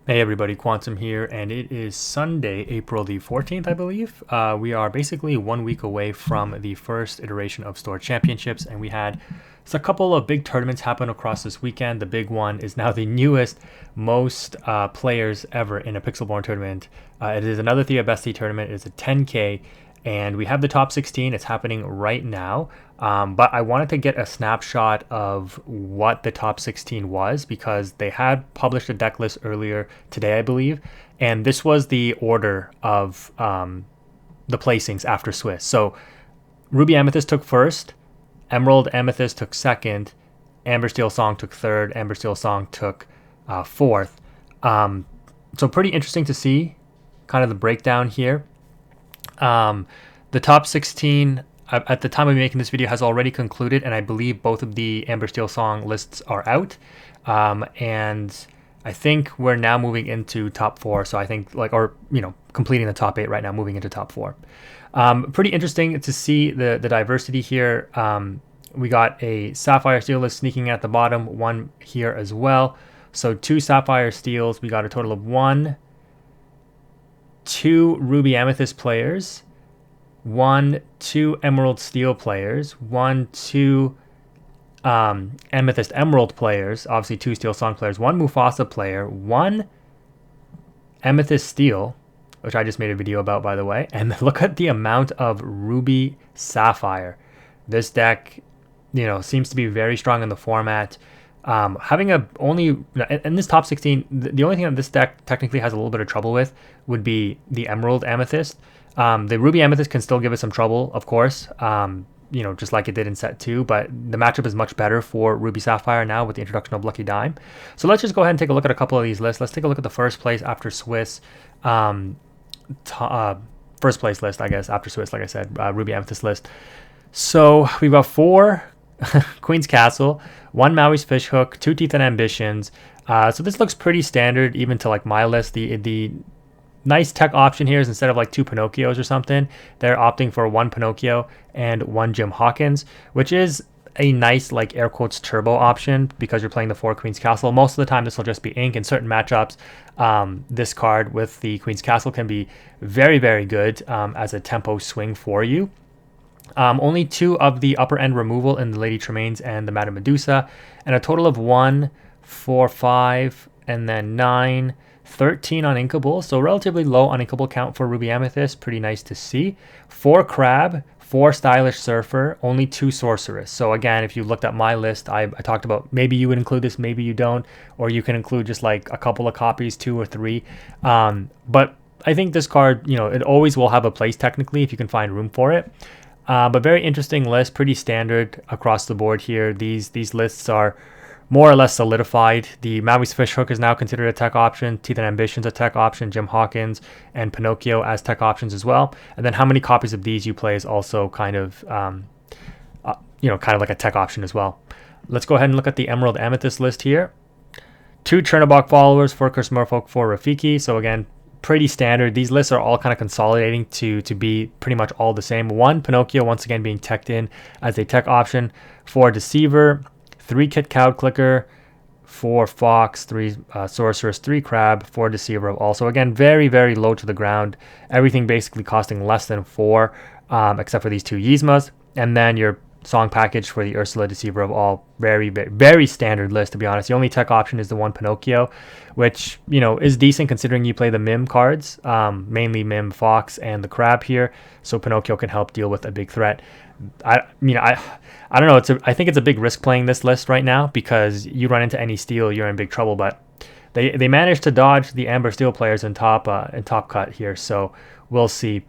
Hey everybody, Quantum here, and it is Sunday, April the 14th, I believe. We are basically 1 week away from the first iteration of Store Championships, and we had a couple of big tournaments happen across this weekend. The big one is now the newest, most players ever in a Pixelborn tournament. It is another Thea Bestie tournament. It is a 10K, and we have the top 16. It's happening right now. But I wanted to get a snapshot of what the top 16 was because they had published a deck list earlier today, I believe. And this was the order of the placings after Swiss. So Ruby Amethyst took first, Emerald Amethyst took second, Amber Steel Song took third, Amber Steel Song took fourth. So pretty interesting to see kind of the breakdown here. The top 16 at the time of making this video has already concluded, and I believe both of the Amber Steel Song lists are out. And I think we're now moving into top 4. So I think completing the top 8 right now, moving into top 4. Pretty interesting to see the diversity here. We got a Sapphire Steel list sneaking at the bottom, one here as well. So 2 Sapphire Steels. We got a total of 2 Ruby Amethyst players, 2 Emerald Steel players, 2 Amethyst Emerald players, obviously 2 Steel Song players, 1 Mufasa player, 1 Amethyst Steel, which I just made a video about, by the way. And look at the amount of Ruby Sapphire. This deck, seems to be very strong in the format. Having in this top 16, the only thing that this deck technically has a little bit of trouble with would be the Emerald Amethyst. The Ruby Amethyst can still give it some trouble, of course, just like it did in set 2, but the matchup is much better for Ruby Sapphire now with the introduction of Lucky Dime. So let's just go ahead and take a look at a couple of these lists. Let's take a look at the first place after Swiss, first place list, I guess, after Swiss, like I said, Ruby Amethyst list. So we've got 4 Queen's Castle, 1 Maui's Fishhook, 2 Teeth and Ambitions. So this looks pretty standard even to like my list. The nice tech option here is instead of like 2 Pinocchios or something, they're opting for 1 Pinocchio and 1 Jim Hawkins, which is a nice like air quotes turbo option because you're playing the 4 Queen's Castle. Most of the time this will just be ink. In certain matchups, this card with the Queen's Castle can be very, very good as a tempo swing for you. Only 2 of the upper end removal in the Lady Tremaines and the Madame Medusa, and a total of 1, 4, 5, and then 9, 13 on Inkable. So relatively low on Inkable count for Ruby Amethyst. Pretty nice to see. 4 Crab, 4 Stylish Surfer, only 2 Sorceress. So again, if you looked at my list, I talked about maybe you would include this, maybe you don't, or you can include just like a couple of copies, 2 or 3. But I think this card, it always will have a place technically if you can find room for it. But very interesting list, pretty standard across the board here. These lists are more or less solidified. The Maui's Fishhook is now considered a tech option, Teeth and Ambitions a tech option, Jim Hawkins and Pinocchio as tech options as well. And then how many copies of these you play is also kind of like a tech option as well. Let's go ahead and look at the Emerald Amethyst list here. 2 Chernobog followers, 4 Merfolk, 4 Rafiki. So again, pretty standard. These lists are all kind of consolidating to be pretty much all the same. 1 Pinocchio once again being teched in as a tech option, 4 Deceiver, 3 Kit Cowd Clicker, 4 Fox, 3 Sorceress, 3 Crab, 4 Deceiver. Also again, very, very low to the ground. Everything basically costing less than 4, except for these 2 Yzmas. And then your song package for the Ursula Deceiver of all. Very, very, very standard list, to be honest. The only tech option is the 1 Pinocchio, which is decent considering you play the Mim cards, mainly Mim, Fox, and the Crab here. So Pinocchio can help deal with a big threat. I don't know. I think it's a big risk playing this list right now because you run into any steel, you're in big trouble. But they managed to dodge the Amber Steel players in top cut here, so we'll see.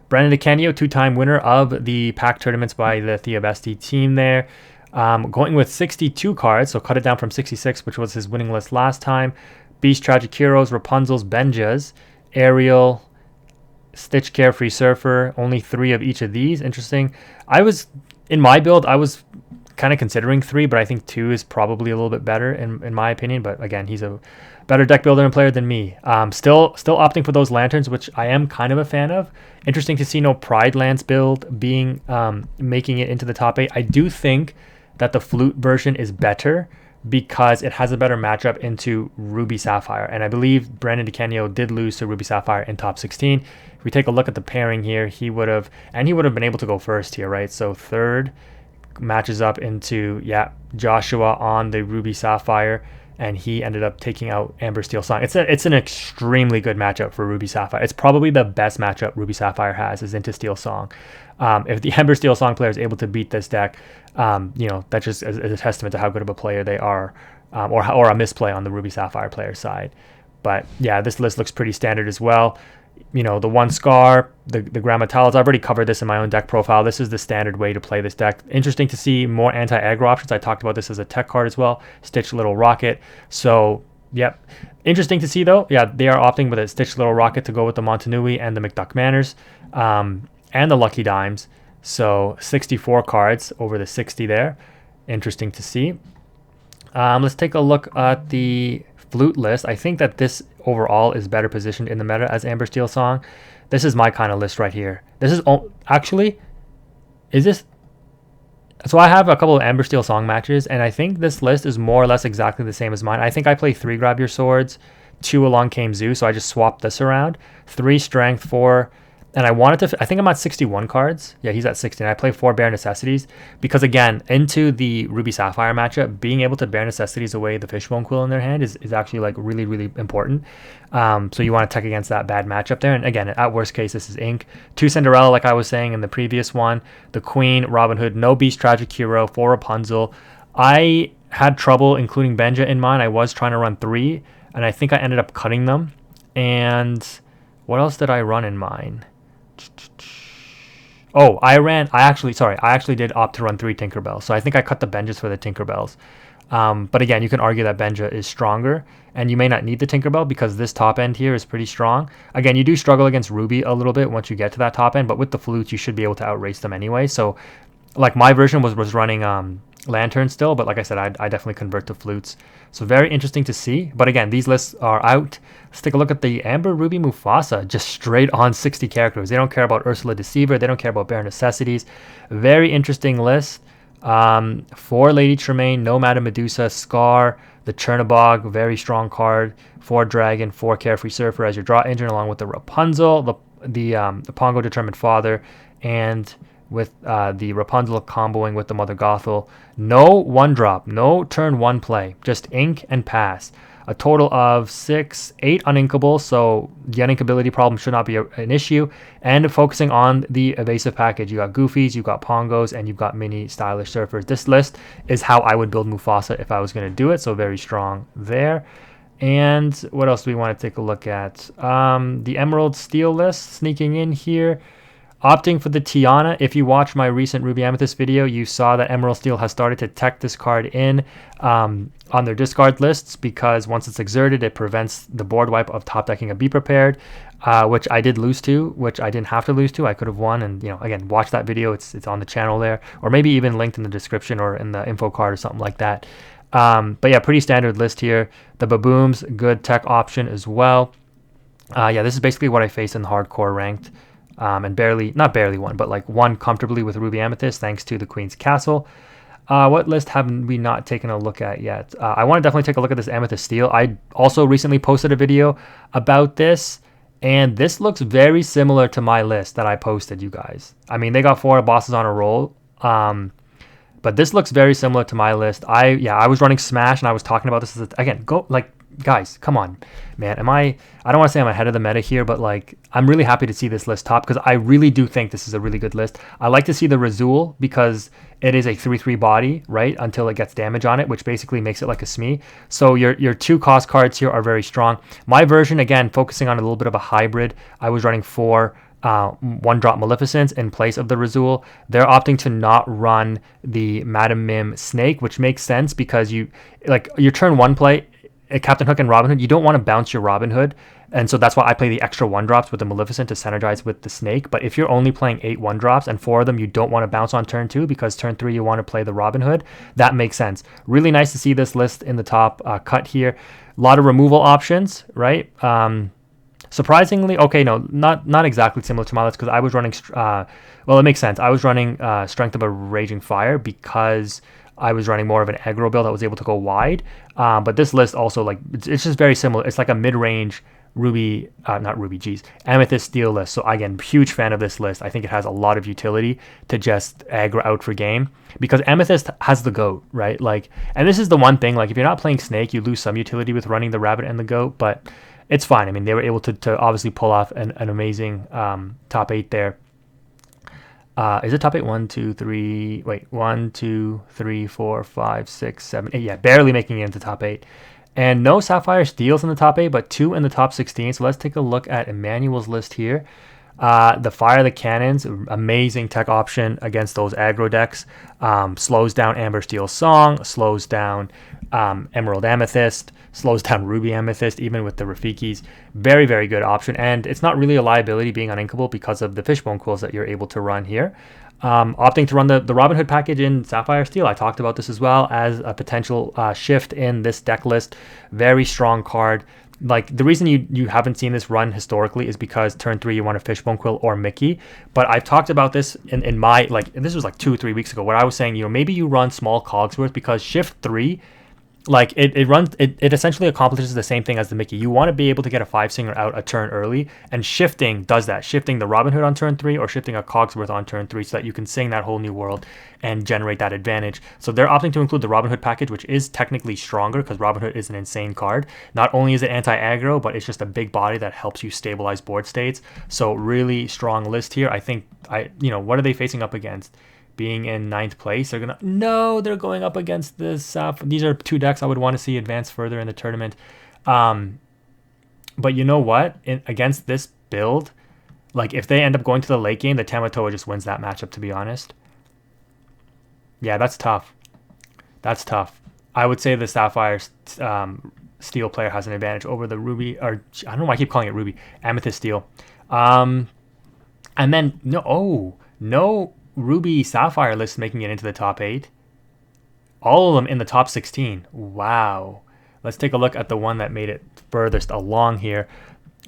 Brandon DeCanio, 2-time winner of the pack tournaments by the Thea Bestie team there. Going with 62 cards, so cut it down from 66, which was his winning list last time. Beast, Tragic Heroes, Rapunzel's, Benjas, Ariel, Stitch, Carefree Surfer, only 3 of each of these. Interesting. In my build, I was kind of considering 3, but I think 2 is probably a little bit better in my opinion. But again, he's a better deck builder and player than me. Still opting for those lanterns, which I am kind of a fan of. Interesting to see no Pride Lance build being making it into the top 8. I do think that the Flute version is better because it has a better matchup into Ruby Sapphire. And I believe Brandon DeCanio did lose to Ruby Sapphire in top 16. If we take a look at the pairing here, he would have been able to go first here, right? So third matches up into, Joshua on the Ruby Sapphire, and he ended up taking out Amber Steel Song. It's an extremely good matchup for Ruby Sapphire. It's probably the best matchup Ruby Sapphire has is into Steel Song. If the Amber Steel Song player is able to beat this deck, that just is a testament to how good of a player they are, or a misplay on the Ruby Sapphire player side. But yeah, this list looks pretty standard as well. The one scar, the Grammatals, I've already covered this in my own deck profile. This is the standard way to play this deck. Interesting to see more anti-aggro options. I talked about this as a tech card as well. Stitch Little Rocket. So, yep. Interesting to see though. Yeah, they are opting with a Stitch Little Rocket to go with the Montanui and the McDuck Manors, and the Lucky Dimes. So 64 cards over the 60 there. Interesting to see. Let's take a look at the Flute list. I think that this overall is better positioned in the meta as Amber Steel Song. This is my kind of list right here. This is actually, is this? So I have a couple of Amber Steel Song matches, and I think this list is more or less exactly the same as mine. I think I play 3 Grab Your Swords, 2 Along Came Zoo, so I just swapped this around. 3 Strength, 4. And I think I'm at 61 cards. Yeah, he's at 60. And I play 4 Bare Necessities because, again, into the Ruby Sapphire matchup, being able to Bare Necessities away the Fishbone Quill in their hand is actually like really, really important. So you want to tech against that bad matchup there. And again, at worst case, this is Ink. 2 Cinderella, like I was saying in the previous one. The Queen, Robin Hood, no Beast Tragic Hero, 4 Rapunzel. I had trouble including Benja in mine. I was trying to run 3, and I think I ended up cutting them. And what else did I run in mine? Oh, I actually did opt to run 3 Tinkerbells. So I think I cut the Benjas for the Tinkerbells. But again, you can argue that Benja is stronger, and you may not need the Tinkerbell because this top end here is pretty strong. Again, you do struggle against Ruby a little bit once you get to that top end, but with the Flutes, you should be able to outrace them anyway. So like my version was running Lantern still, but like I said, I definitely convert to Flutes. So very interesting to see. But again, these lists are out. Let's take a look at the Amber Ruby Mufasa, just straight on 60 characters. They don't care about Ursula Deceiver. They don't care about Bare Necessities. Very interesting list. 4 Lady Tremaine, no Madame Medusa, Scar, the Chernabog, very strong card. 4 Dragon, 4 Carefree Surfer as your draw engine, along with the Rapunzel, the Pongo Determined Father, and with the Rapunzel comboing with the Mother Gothel. No 1-drop, no turn 1 play, just ink and pass. A total of 8 uninkable, so the uninkability problem should not be an issue. And focusing on the evasive package, you got Goofies, you got Pongos, and you've got mini stylish surfers. This list is how I would build Mufasa if I was going to do it, so very strong there. And what else do we want to take a look at? The Emerald Steel list sneaking in here. Opting for the Tiana. If you watched my recent Ruby Amethyst video, you saw that Emerald Steel has started to tech this card in on their discard lists, because once it's exerted, it prevents the board wipe of top decking a Be Prepared, which I did lose to, which I didn't have to lose to. I could have won, and again, watch that video. It's on the channel there, or maybe even linked in the description or in the info card or something like that. But yeah, pretty standard list here. The Baboom's good tech option as well. Yeah, this is basically what I faced in the hardcore ranked. And not barely won, but like won comfortably with Ruby Amethyst thanks to the Queen's Castle. What list haven't we not taken a look at yet? I want to definitely take a look at this Amethyst Steel. I also recently posted a video about this, and this looks very similar to my list that I posted, you guys. I mean, they got 4 bosses on a roll, but this looks very similar to my list. I was running Smash, and I was talking about this guys, come on, man. I don't want to say I'm ahead of the meta here, but like, I'm really happy to see this list top, because I really do think this is a really good list. I like to see the Razul because it is a 3/3 body, right, until it gets damage on it, which basically makes it like a Smee. So your 2 cost cards here are very strong. My version, again, focusing on a little bit of a hybrid, I was running 4 1-drop Maleficents in place of the Razul. They're opting to not run the Madam Mim Snake, which makes sense because your turn 1 play, Captain Hook and Robin Hood, you don't want to bounce your Robin Hood, and so that's why I play the extra 1-drops with the Maleficent to synergize with the Snake. But if you're only playing 8 1-drops and 4 of them you don't want to bounce on turn 2 because turn 3 you want to play the Robin Hood, that makes sense. Really nice to see this list in the top cut here. A lot of removal options, right? Surprisingly, okay, no, not exactly similar to my list, because I was running, well, it makes sense. I was running Strength of a Raging Fire because I was running more of an aggro build that was able to go wide. But this list also, like, it's just very similar. It's like a mid-range Ruby, not Ruby, geez, Amethyst Steel list. So again, huge fan of this list. I think it has a lot of utility to just aggro out for game, because Amethyst has the goat, right? Like, and this is the one thing, like, if you're not playing Snake, you lose some utility with running the rabbit and the goat, but it's fine. I mean, they were able to obviously pull off an amazing top 8 there. Is it top 8? 1, 2, 3, wait, 1, 2, 3, 4, 5, 6, 7, 8. Yeah, barely making it into top 8. And no Sapphire Steels in the top 8, but 2 in the top 16. So let's take a look at Emmanuel's list here. The Fire the Cannons, amazing tech option against those aggro decks. Slows down Amber Steel Song, slows down Emerald Amethyst, slows down Ruby Amethyst, even with the Rafikis. Very, very good option. And it's not really a liability being uninkable because of the Fishbone Quills that you're able to run here. Opting to run the Robin Hood package in Sapphire Steel. I talked about this as well as a potential shift in this deck list. Very strong card. Like, the reason you haven't seen this run historically is because turn 3 you want a Fishbone Quill or Mickey. But I've talked about this in my, like, this was like 2 or 3 weeks ago, where I was saying, you know, maybe you run small Cogsworth, because shift 3, like, it essentially accomplishes the same thing as the Mickey. You want to be able to get a 5-singer out a turn early, and shifting does that. Shifting the Robin Hood on turn 3 or shifting a Cogsworth on turn 3, so that you can sing that whole new world and generate that advantage. So they're opting to include the Robin Hood package, which is technically stronger because Robin Hood is an insane card. Not only is it anti-aggro, but it's just a big body that helps you stabilize board states. So really strong list here. I think, what are they facing up against? Being in 9th place, they're going up against this. These are 2 decks I would want to see advance further in the tournament. But you know what? Against this build, like, if they end up going to the late game, the Tamatoa just wins that matchup, to be honest. Yeah, that's tough. That's tough. I would say the Sapphire Steel player has an advantage over the Ruby, or I don't know why I keep calling it Ruby, Amethyst Steel. And then, no Ruby Sapphire list making it into the top 8. All of them in the top 16. Wow. Let's take a look at the one that made it furthest along here.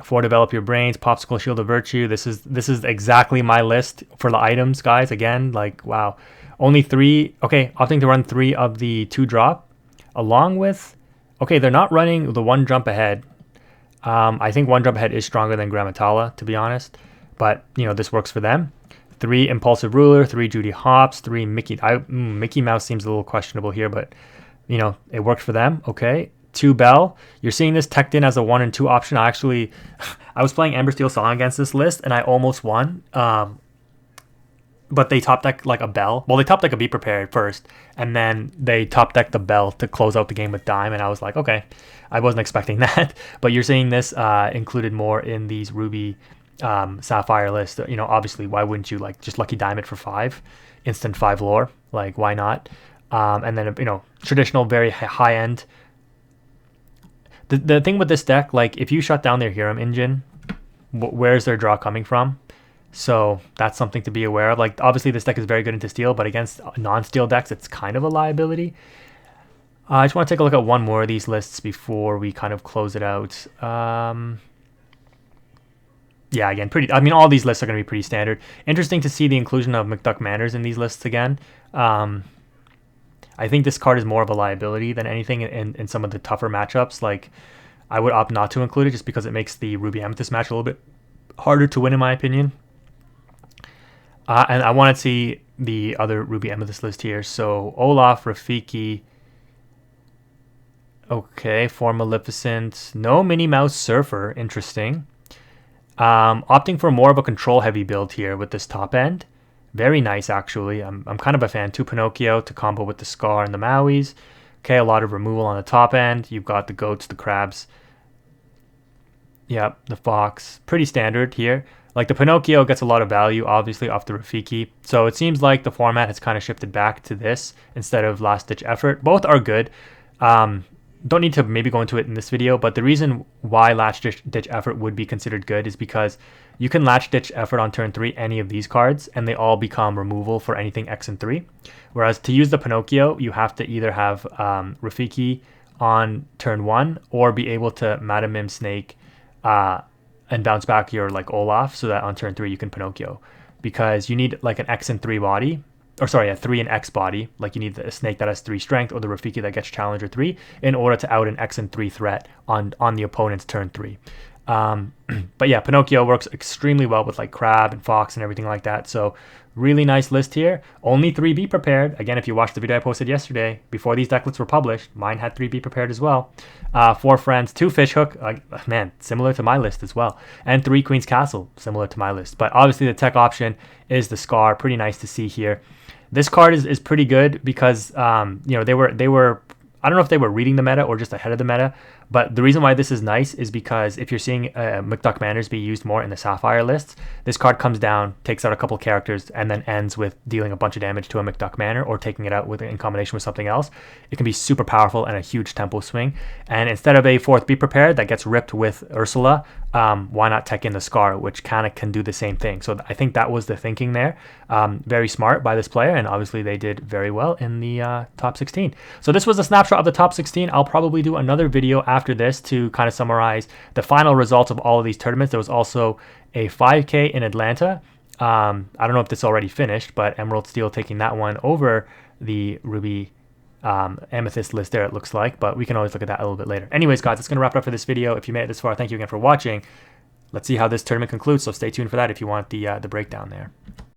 For Develop Your Brains, Popsicle Shield of Virtue. This is exactly my list for the items, guys. Again, like, wow. Only 3. Okay, opting to run 3 of the 2 drop. Along with, okay, they're not running the 1 jump ahead. I think 1 jump ahead is stronger than Grammatala, to be honest. But, this works for them. 3 Impulsive Ruler, 3 Judy Hopps, 3 Mickey. Mickey Mouse seems a little questionable here, but, it worked for them. Okay. 2 Bell. You're seeing this teched in as a 1 and 2 option. I was playing Amber Steel Song against this list, and I almost won. But they top deck like a Bell. Well, they top deck a Be Prepared first, and then they top deck the Bell to close out the game with Dime, and I was like, okay, I wasn't expecting that. But you're seeing this included more in these Ruby Sapphire list. Obviously, why wouldn't you, like, just Lucky Dime it for 5 instant 5 lore? Like, why not? And then traditional, very high end. The thing with this deck, like, if you shut down their Hiram engine, where's their draw coming from? So that's something to be aware of. Like, obviously this deck is very good into steel, but against non-steel decks, it's kind of a liability. I just want to take a look at one more of these lists before we kind of close it out. Yeah, again, all these lists are going to be pretty standard. Interesting to see the inclusion of McDuck Manners in these lists again. I think this card is more of a liability than anything in some of the tougher matchups. Like, I would opt not to include it just because it makes the Ruby Amethyst match a little bit harder to win, in my opinion. And I want to see the other Ruby Amethyst list here. So Olaf, Rafiki. Okay, For Maleficent. No Minnie Mouse Surfer. Interesting. Opting for more of a control-heavy build here with this top end. Very nice, actually. I'm kind of a fan. 2 Pinocchio to combo with the Scar and the Mauis. Okay, a lot of removal on the top end. You've got the goats, the crabs. Yep, the fox. Pretty standard here. Like, the Pinocchio gets a lot of value, obviously, off the Rafiki. So it seems like the format has kind of shifted back to this instead of Last Ditch Effort. Both are good. Don't need to maybe go into it in this video, but the reason why Latch Ditch Effort would be considered good is because you can Latch Ditch Effort on turn 3 any of these cards, and they all become removal for anything X and 3. Whereas to use the Pinocchio, you have to either have Rafiki on turn 1 or be able to Madam Mim Snake and bounce back your, like, Olaf, so that on turn 3 you can Pinocchio. Because you need, like, an X and 3 body or sorry, a 3 and X body. Like you need a snake that has 3 strength, or the Rafiki that gets Challenger 3 in order to out an X and 3 threat on the opponent's turn 3. But yeah, Pinocchio works extremely well with like Crab and Fox and everything like that. So really nice list here. Only 3 Be Prepared. Again, if you watched the video I posted yesterday, before these deck lists were published, mine had 3 Be Prepared as well. 4 Friends, 2 Fishhook, man, similar to my list as well. And 3 Queen's Castle, similar to my list. But obviously the tech option is the Scar. Pretty nice to see here. This card is pretty good because, you know, they were I don't know if they were reading the meta or just ahead of the meta, but the reason why this is nice is because if you're seeing McDuck Manners be used more in the Sapphire lists, this card comes down, takes out a couple characters, and then ends with dealing a bunch of damage to a McDuck Manor or taking it out in combination with something else. It can be super powerful and a huge tempo swing. And instead of a 4th Be Prepared that gets ripped with Ursula, why not tech in the Scar, which kind of can do the same thing. So I think that was the thinking there. Very smart by this player, and obviously they did very well in the top 16. So this was a snapshot of the top 16. I'll probably do another video after this to kind of summarize the final results of all of these tournaments. There was also a 5K in Atlanta. I don't know if this already finished, but Emerald Steel taking that one over the Ruby Amethyst list there, it looks like, but we can always look at that a little bit later. Anyways, guys, that's going to wrap it up for this video. If you made it this far, thank you again for watching. Let's see how this tournament concludes, so stay tuned for that if you want the breakdown there.